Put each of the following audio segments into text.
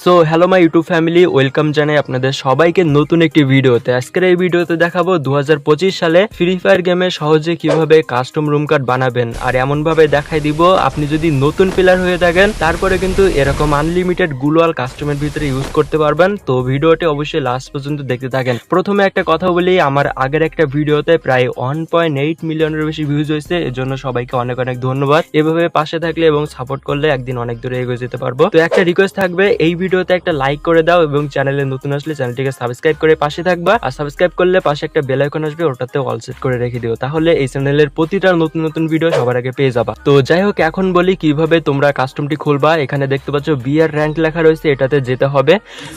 So hello my YouTube family, welcome জানাই আপনাদের সবাইকে নতুন একটি ভিডিওতে। আজকের এই ভিডিওতে দেখাবো 2025 সালে ফ্রি ফায়ার গেমে সহজে কিভাবে কাস্টম রুম কার্ড বানাবেন, আর এমনভাবে দেখাই দিব আপনি যদি নতুন প্লেয়ার হয়ে থাকেন তারপরে কিন্তু এরকম আনলিমিটেড গ্লোয়াল কাস্টমের ভিতরে ইউজ করতে পারবেন। তো ভিডিওটি অবশ্যই লাস্ট পর্যন্ত দেখতে থাকেন। প্রথমে একটা কথা বলি, আমার আগের একটা ভিডিওতে প্রায় 1.8 মিলিয়নের বেশি ভিউজ হয়েছে, এর জন্য সবাইকে অনেক অনেক ধন্যবাদ। এভাবে পাশে থাকলে এবং সাপোর্ট করলে একদিন অনেক দূরে এগিয়ে যেতে পারবো। তো একটা রিকোয়েস্ট থাকবে, এই ভিডিওতে একটা লাইক করে দাও এবং চ্যানেলে নতুন আসলে চ্যানেলটিকে সাবস্ক্রাইব করে পাশে থাকবা। আর সাবস্ক্রাইব করলে পাশে একটা বেল আইকন আসবে, ওটাতে অল সেট করে রেখে দিও, তাহলে এই চ্যানেলের প্রতিটা নতুন নতুন ভিডিও সবার আগে পেয়ে যাবা। তো যাই হোক, এখন বলি কিভাবে তোমরা কাস্টমটি খুলবা। এখানে দেখতে পাচ্ছ বিআর র্যাঙ্ক লেখা রয়েছে, এটাতে যেতে হবে।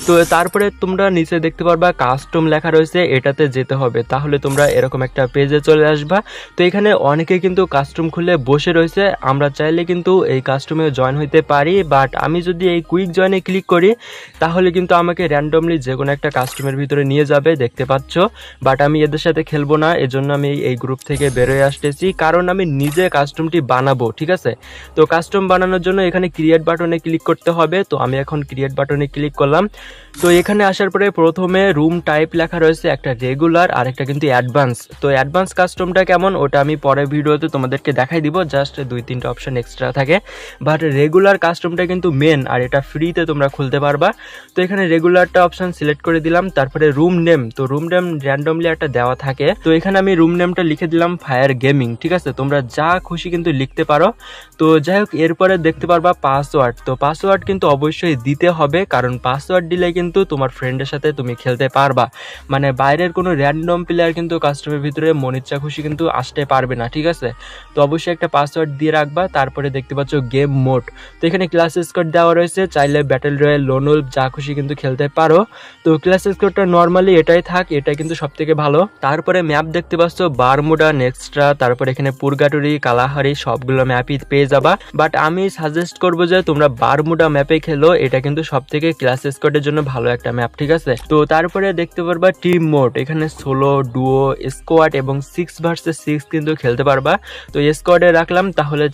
তো তারপরে তোমরা নিচে দেখতে পারবা কাস্টম লেখা রয়েছে, এটাতে যেতে হবে। তাহলে তোমরা এরকম একটা পেজে চলে আসবা। তো এখানে অনেকে কিন্তু কাস্টম খুলে বসে রয়েছে, আমরা চাইলে কিন্তু এই কাস্টমে জয়েন হইতে পারি, বাট আমি যদি এই কুইক জয়েনে ক্লিক করি তাহলে কিন্তু আমাকে র্যান্ডমলি যে কোনো একটা কাস্টমের ভিতরে নিয়ে যাবে, দেখতে পাচ্ছ। বাট আমি এদের সাথে খেলবো না, এজন্য আমি এই গ্রুপ থেকে বেরোয় আসতেছি, কারণ আমি নিজে কাস্টমটি বানাবো, ঠিক আছে। তো কাস্টম বানানোর জন্য এখানে ক্রিয়েট বাটনে ক্লিক করতে হবে। তো আমি এখন ক্রিয়েট বাটনে ক্লিক করলাম। তো এখানে আসার পরে প্রথমে রুম টাইপ লেখা রয়েছে, একটা রেগুলার আর একটা কিন্তু অ্যাডভান্স। তো অ্যাডভান্স কাস্টমটা কেমন ওটা আমি পরের ভিডিওতে তোমাদেরকে দেখাই দিব, জাস্ট 2-3টা অপশন এক্সট্রা থাকে। বাট রেগুলার কাস্টমটা কিন্তু মেন, আর এটা ফ্রিতে তোমরা খুলতে পারবা। তো এখানে রেগুলারটা অপশন সিলেক্ট করে দিলাম। তারপরে রুম নেম, তো রুম নেম র্যান্ডমলি একটা দেওয়া থাকে। তো এখানে আমি রুম নেমটা লিখে দিলাম ফায়ার গেমিং, ঠিক আছে। তোমরা যা খুশি কিন্তু লিখতে পারো। তো যাই হোক, এরপরে দেখতে পারবা পাসওয়ার্ড। তো পাসওয়ার্ড কিন্তু অবশ্যই দিতে হবে, কারণ পাসওয়ার্ড দিলে কিন্তু তোমার ফ্রেন্ডের সাথে তুমি খেলতে পারবা। মানে বাইরের কোনো র্যান্ডম প্লেয়ার কিন্তু কাস্টমের ভিতরে মন ইচ্ছা খুশি কিন্তু আসতে পারবে না, ঠিক আছে। তো অবশ্যই একটা পাসওয়ার্ড দিয়ে রাখবা। তারপরে দেখতে পাচ্ছ গেম মোড, তো এখানে ক্লাস স্কোর দেওয়া রয়েছে, চাইলে ব্যাটেল রয়্যাল, লোনউলফ যা খুশি কিন্তু খেলতে পারো। তো ক্লাস স্কোরটা নর্মালি এটাই থাক, এটা কিন্তু সব থেকে ভালো। তারপরে ম্যাপ দেখতে পাচ্ছ বারমুডা, নেক্সট্রা, তারপরে এখানে পুরগাটুরি, কালাহারি, সবগুলো ম্যাপই পেয়ে যাবা। বাট আমি সাজেস্ট করবো যে তোমরা বারমুডা ম্যাপে খেলো, এটা কিন্তু সব থেকে ক্লাস স্কোয়াডের জন্য ভালো একটা ম্যাপ, ঠিক আছে। তো তারপরে দেখতে পারবা টিম মোড, এখানে সোলো, ডুও, স্কোয়াড এবং 6 ভার্সেস 6 কিন্তু খেলতে পারবা। তো স্কোয়াডে রাখলাম, তাহলে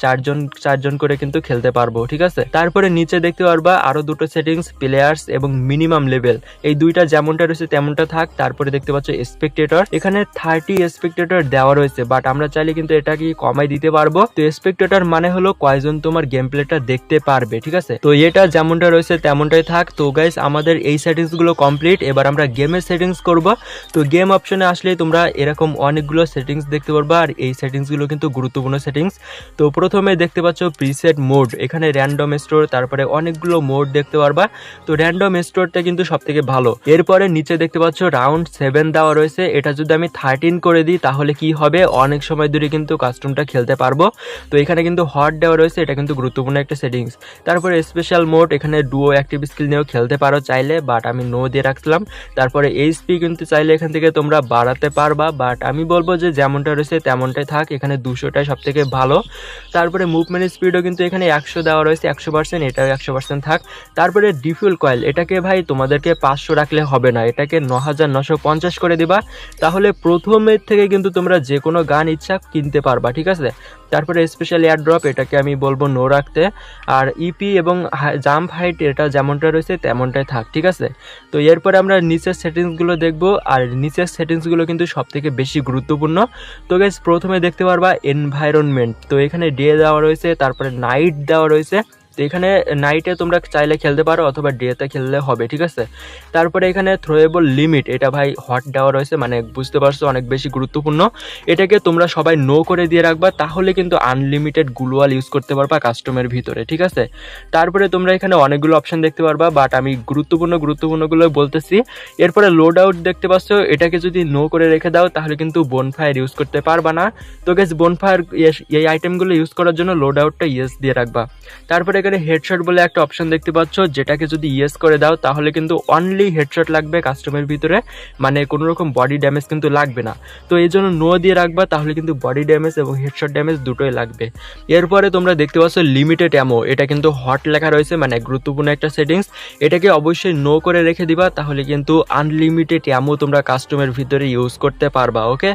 চারজন করে কিন্তু খেলতে পারবো, ঠিক আছে। তারপরে নিচে দেখতে পারবা আরো দুটো সেটিংস, প্লেয়ার্স এবং মিনিমাম লেভেল, এই দুইটা যেমনটা রয়েছে তেমনটা থাক। তারপরে দেখতে পাচ্ছ স্পেকটেটর, এখানে 30 স্পেকটেটর দেওয়া রয়েছে, বাট আমরা চাইলে কিন্তু এটাকে কমাই দিতে পারবো। তো স্পেকটেটর মানে হলো কয়জন তোমার গেম প্লেটা দেখতে পারবে, ঠিক আছে। তো এটা যেমনটা রয়েছে তেমনটাই থাক। তো গাইস, আমাদের এই সেটিংস গুলো কমপ্লিট, এবার আমরা গেমের সেটিংস করব। তো গেম অপশনে আসলেই তোমরা এরকম অনেকগুলো সেটিংস দেখতে পারবা, আর এই সেটিংস গুলো কিন্তু গুরুত্বপূর্ণ সেটিংস। তো প্রথমে দেখতে পাচ্ছ প্রিসেট মোড, এখানে র্যান্ডম স্টোর, তারপরে অনেকগুলো মোড দেখতে পারবা। তো র্যান্ডম স্টোরটা কিন্তু সব থেকে ভালো। এরপরে নিচে দেখতে পাচ্ছ রাউন্ড 7 দেওয়া রয়েছে, এটা যদি আমি 13 করে দিই তাহলে কি হবে, অনেক সময় ধরে কিন্তু কাস্টমটা খেলতে পারবো। তো এখানে কিন্তু হট দেওয়া রয়েছে, এটা কিন্তু গুরুত্বপূর্ণ একটা সেটিংস। তারপরে স্পেশাল মোড, এখানে ডুও অ্যাক্টিভ স্কিল নিয়েও খেলতে পারো চাইলে, বাট আমি নো দিয়ে রাখলাম। তারপরে এইচপি কিন্তু চাইলে এখান থেকে তোমরা বাড়াতে পারবা, বাট আমি বলবো যে যেমনটা রয়েছে তেমনটাই থাক, এখানে 200টাই সব থেকে ভালো। তারপরে মুভমেন্ট স্পিডও কিন্তু এখানে 100 দেওয়া রয়েছে, 100%, এটাও 100% থাক। তারপরে ডিফিউল কয়েল, এটাকে ভাই তোমাদেরকে 500 রাখলে হবে না, এটাকে 9950 করে দিবা, তাহলে প্রথমের থেকে কিন্তু তোমরা যে কোনো গান ইচ্ছা কিনতে পারবা, ঠিক আছে। তারপরে স্পেশাল এয়ারড্রপ, এটাকে আমি বলবো নো রাখতে। আর ইপি এবং জাম্প হাইট, এটা যেমনটা রয়েছে তেমনটাই থাক, ঠিক আছে। তো এরপরে আমরা নিচের সেটিংসগুলো দেখবো, আর নিচের সেটিংসগুলো কিন্তু সব থেকে বেশি গুরুত্বপূর্ণ। তো গাইস, প্রথমে দেখতে পারবা এনভায়রনমেন্ট, তো এখানে ডে দেওয়া রয়েছে, তারপরে নাইট দেওয়া রয়েছে। তো এখানে নাইটে তোমরা চাইলে খেলতে পারো অথবা ডেতে খেললে হবে, ঠিক আছে। তারপরে এখানে থ্রোয়েবল লিমিট, এটা ভাই হট দেওয়া রয়েছে, মানে বুঝতে পারছো অনেক বেশি গুরুত্বপূর্ণ। এটাকে তোমরা সবাই নো করে দিয়ে রাখবা, তাহলে কিন্তু আনলিমিটেড গ্লোয়াল ইউজ করতে পারবা কাস্টমের ভিতরে, ঠিক আছে। তারপরে তোমরা এখানে অনেকগুলো অপশন দেখতে পারবা, বাট আমি গুরুত্বপূর্ণগুলো বলতেছি। এরপরে লোড আউট দেখতে পাচ্ছ, এটাকে যদি নো করে রেখে দাও তাহলে কিন্তু বোনফায়ার ইউজ করতে পারবা না। তো গাইস, বোনফায়ার এই আইটেমগুলো ইউজ করার জন্য লোড আউটটা ইয়েস দিয়ে রাখবা। তারপরে এখানে হেডশট বলে একটা অপশন দেখতে পাচ্ছ, যেটাকে যদি ইয়েস করে দাও তাহলে কিন্তু অনলি হেডশট লাগবে কাস্টমের ভিতরে, মানে কোনো রকম বডি ড্যামেজ কিন্তু লাগবে না। তো এই জন্য নো দিয়ে রাখবা, তাহলে কিন্তু বডি ড্যামেজ এবং হেডশট ড্যামেজ দুটোই লাগবে। এরপরে তোমরা দেখতে পাচ্ছ লিমিটেড অ্যামো, এটা কিন্তু হট লেখা রয়েছে, মানে গুরুত্বপূর্ণ একটা সেটিংস, এটাকে অবশ্যই নো করে রেখে দিবা, তাহলে কিন্তু আনলিমিটেড অ্যামো তোমরা কাস্টমের ভিতরে ইউজ করতে পারবা, ওকে।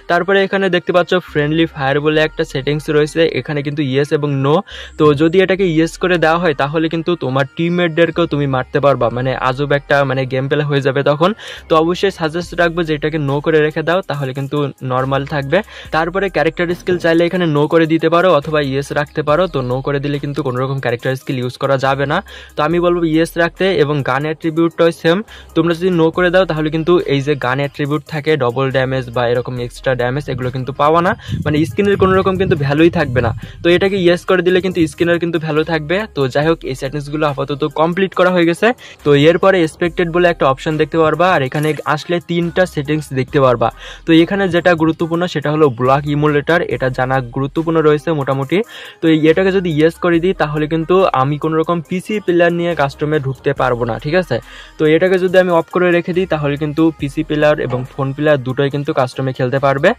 তারপরে এখানে দেখতে পাচ্ছ ফ্রেন্ডলি ফায়ার বলে একটা সেটিংস রয়েছে, এখানে কিন্তু ইয়েস এবং নো। তো যদি এটাকে ইয়েস করে দেওয়া হয় তাহলে কিন্তু তোমার টিমমেটদেরকেও তুমি মারতে পারবা, মানে আজব একটা মানে গেম প্লে হয়ে যাবে তখন। তো অবশ্যই সাজেস্ট রাখবো যে এটাকে নো করে রেখে দাও, তাহলে কিন্তু নর্মাল থাকবে। তারপরে ক্যারেক্টার স্কিল চাইলে এখানে নো করে দিতে পারো অথবা ইয়েস রাখতে পারো। তো নো করে দিলে কিন্তু কোনো রকম ক্যারেক্টার স্কিল ইউজ করা যাবে না। তো আমি বলবো ইয়েস রাখতে, এবং গান অ্যাট্রিবিউটটাও সেম। তোমরা যদি নো করে দাও তাহলে কিন্তু এই যে গান অ্যাট্রিবিউট থাকে ডবল ড্যামেজ বা এরকম এক্সট্রা ড্যামেজ, এগুলো কিন্তু পাওয়া না, মানে স্কিনের কোনো রকম কিন্তু ভ্যালুই থাকবে না। তো এটাকে ইয়েস করে দিলে কিন্তু স্কিনের কিন্তু ভ্যালু থাকবে। তো যাই হোক, এই সেটিংসগুলো আপাতত কমপ্লিট করা হয়ে গেছে। তো এরপরে এক্সপেক্টেড বলে একটা অপশন দেখতে পারবা, আর এখানে আসলে 3টা সেটিংস দেখতে পারবা। তো এখানে যেটা গুরুত্বপূর্ণ সেটা হলো ব্লক ইমুলেটর, এটা জানা গুরুত্বপূর্ণ রয়েছে মোটামুটি। তো এটাকে যদি ইয়েস করে দিই তাহলে কিন্তু আমি কোনো রকম পিসি প্লেয়ার নিয়ে কাস্টমে ঢুকতে পারবো না, ঠিক আছে। তো এটাকে যদি আমি অফ করে রেখে দিই তাহলে কিন্তু পিসি প্লেয়ার এবং ফোন প্লেয়ার দুটোই কিন্তু কাস্টমে খেলতে পারবে।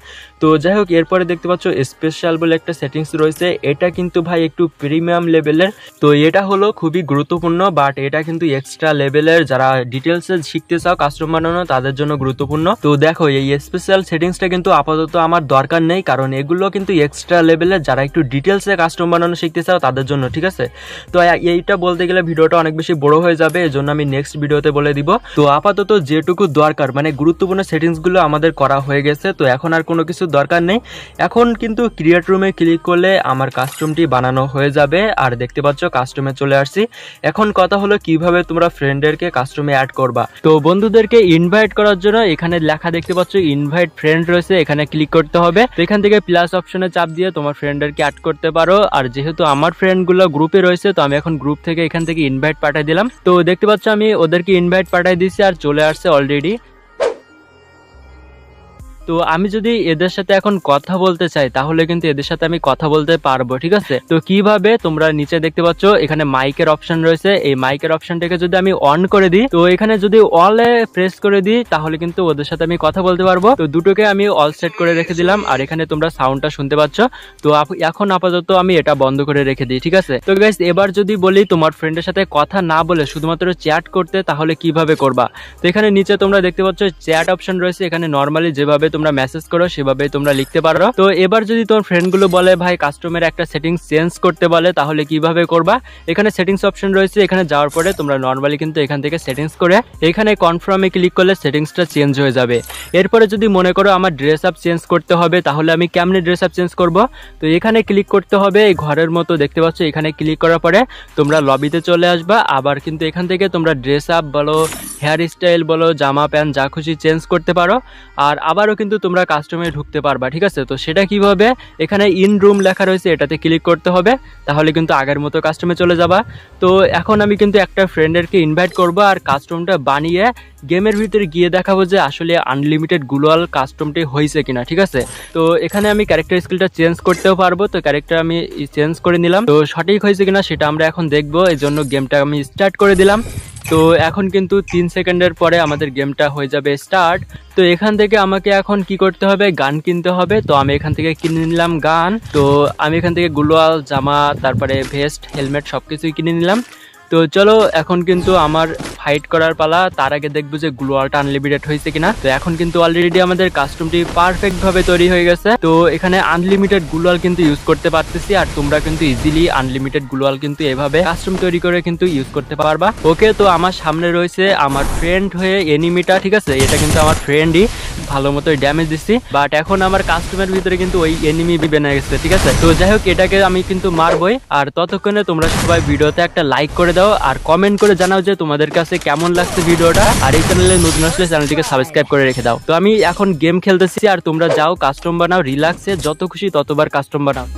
তো যাই হোক, এরপরে দেখতে পাচ্ছ স্পেশাল বলে একটা সেটিংস রয়েছে, এটা কিন্তু ভাই একটু প্রিমিয়াম লেভেলের। তো এটা হলো খুবই গুরুত্বপূর্ণ, বাট এটা কিন্তু এক্সট্রা লেভেলের, যারা ডিটেলসে শিখতে চাও কাস্টম বানানো তাদের জন্য গুরুত্বপূর্ণ। তো দেখো, এই স্পেশাল সেটিংসটা কিন্তু আপাতত আমার দরকার নেই, কারণ এগুলো কিন্তু এক্সট্রা লেভেলের, যারা একটু ডিটেলসে কাস্টম বানানো শিখতে চাও তাদের জন্য, ঠিক আছে। তো এইটা বলতে গেলে ভিডিওটা অনেক বেশি বড় হয়ে যাবে, এজন্য আমি নেক্সট ভিডিওতে বলে দিব। তো আপাতত যেটুকু দরকার মানে গুরুত্বপূর্ণ সেটিংসগুলো আমাদের করা হয়ে গেছে, তো এখন আর কোনো কিছু দরকার নেই। এখন কিন্তু ক্রিয়েট রুমে ক্লিক করলে আমার কাস্টমটি বানানো হয়ে যাবে, আর দেখতে পাচ্ছ কাস্টমে চলে আসছি। এখন কথা হলো কিভাবে তোমরা ফ্রেন্ডদেরকে কাস্টমে অ্যাড করবা। তো বন্ধুদেরকে ইনভাইট করার জন্য এখানে লেখা দেখতে পাচ্ছ ইনভাইট ফ্রেন্ড রয়েছে, এখানে ক্লিক করতে হবে। তো এখান থেকে প্লাস অপশনে চাপ দিয়ে তোমার ফ্রেন্ডদেরকে অ্যাড করতে পারো। আর যেহেতু আমার ফ্রেন্ডগুলো গ্রুপে রয়েছে, তো আমি এখন গ্রুপ থেকে এখান থেকে ইনভাইট পাঠিয়ে দিলাম। তো দেখতে পাচ্ছ আমি ওদেরকে ইনভাইট পাঠিয়ে দিয়েছি আর চলে আসছে অলরেডি। তো আমি যদি এদের সাথে এখন কথা বলতে চাই তাহলে কিন্তু এদের সাথে আমি কথা বলতে পারবো, ঠিক আছে। তো কিভাবে, তোমরা নিচে দেখতে পাচ্ছ এখানে মাইকের অপশন রয়েছে, এই মাইকের অপশনটাকে যদি আমি অন করে দিই, তো এখানে যদি অলে প্রেস করে দিই তাহলে কিন্তু ওদের সাথে আমি কথা বলতে পারবো। তো দুটোকে আমি অল সেট করে রেখে দিলাম, আর এখানে তোমরা সাউন্ডটা শুনতে পাচ্ছ। তো এখন আপাতত আমি এটা বন্ধ করে রেখে দিই, ঠিক আছে। তো গাইস, এবার যদি বলি তোমার ফ্রেন্ডের সাথে কথা না বলে শুধুমাত্র চ্যাট করতে, তাহলে কিভাবে করবা। তো এখানে নিচে তোমরা দেখতে পাচ্ছ চ্যাট অপশন রয়েছে, এখানে নর্মালি যেভাবে তোমরা মেসেজ করো সেভাবে তোমরা লিখতে পারো। তো এবার যদি তোমার ফ্রেন্ডগুলো বলে ভাই কাস্টমের একটা সেটিংস চেঞ্জ করতে বলে, তাহলে কিভাবে করবা। এখানে সেটিংস অপশন রয়েছে, এখানে যাওয়ার পরে তোমরা নর্মালি কিন্তু এখান থেকে সেটিংস করে এখানে কনফার্মে ক্লিক করলে সেটিংসটা চেঞ্জ হয়ে যাবে। এরপরে যদি মনে করো আমার ড্রেস আপ চেঞ্জ করতে হবে, তাহলে আমি কেমনে ড্রেস আপ চেঞ্জ করব। তো এখানে ক্লিক করতে হবে, এই ঘরের মতো দেখতে পাচ্ছ, এখানে ক্লিক করার পরে তোমরা লবিতে চলে আসবা। আবার কিন্তু এখান থেকে তোমরা ড্রেস আপ বলো, হেয়ার স্টাইল বলো, জামা প্যান্ট যা খুশি চেঞ্জ করতে পারো। আর আবারও কিন্তু তোমরা কাস্টমে ঢুকতে পারবা, ঠিক আছে। তো সেটা কিভাবে, এখানে ইন রুম লেখা রয়েছে, এটাতে ক্লিক করতে হবে, তাহলে কিন্তু আগের মতো কাস্টমে চলে যাবা। তো এখন আমি কিন্তু একটা ফ্রেন্ডেরকে ইনভাইট করব, আর কাস্টমটা বানিয়ে গেমের ভিতরে গিয়ে দেখাবো যে আসলে আনলিমিটেড গ্লোয়াল কাস্টমটি হয়েছে কিনা, ঠিক আছে। তো এখানে আমি ক্যারেক্টার স্কিলটা চেঞ্জ করতেও পারবো, তো ক্যারেক্টার আমি চেঞ্জ করে নিলাম। তো সঠিক হয়েছে কিনা সেটা আমরা এখন দেখবো, এই জন্য গেমটা আমি স্টার্ট করে দিলাম। তো এখন কিন্তু 3 সেকেন্ডের পরে আমাদের গেমটা হয়ে যাবে স্টার্ট। তো এখান থেকে আমাকে এখন কি করতে হবে, গান কিনতে হবে। তো আমি এখান থেকে কিনে নিলাম গান। তো আমি এখান থেকে গ্লোয়াল, জামা, তারপরে ভেস্ট, হেলমেট সবকিছুই কিনে নিলাম। তো চলো এখন কিন্তু আমার ফাইট করার পালা। তার আগে দেখবো যে গ্লোয়ালটা আনলিমিটেড হয়েছে কিনা। তো এখন কিন্তু অলরেডি আমাদের কাস্টমটি পারফেক্ট ভাবে তৈরি হয়ে গেছে। তো এখানে আনলিমিটেড গ্লোয়াল কিন্তু ইউজ করতে পারতেছি, আর তোমরা কিন্তু ইজিলি আনলিমিটেড গ্লোয়াল কিন্তু এভাবে কাস্টম তৈরি করে কিন্তু ইউজ করতে পারবা। ওকে, তো আমার সামনে রয়েছে আমার ফ্রেন্ড হয়ে এনিমিটা, ঠিক আছে। এটা কিন্তু আমার ফ্রেন্ডই, ভালো মতো ড্যামেজ দিচ্ছি, বাট এখন আমার কাস্টমের ভিতরে কিন্তু ওই এনিমি বেনে গেছে, ঠিক আছে। তো যাই হোক, এটাকে আমি কিন্তু মারবই। আর ততক্ষণে তোমরা সবাই ভিডিওতে একটা লাইক করে দাও, আর কমেন্ট করে জানাও যে তোমাদের কাছে কেমন লাগছে ভিডিওটা। আর এই চ্যানেলে নতুন আসলে চ্যানেলটিকে সাবস্ক্রাইব করে রেখে দাও। তো আমি এখন গেম খেলতেছি, আর তোমরা যাও কাস্টম বানাও রিল্যাক্সে, যত খুশি ততবার কাস্টম বানাও।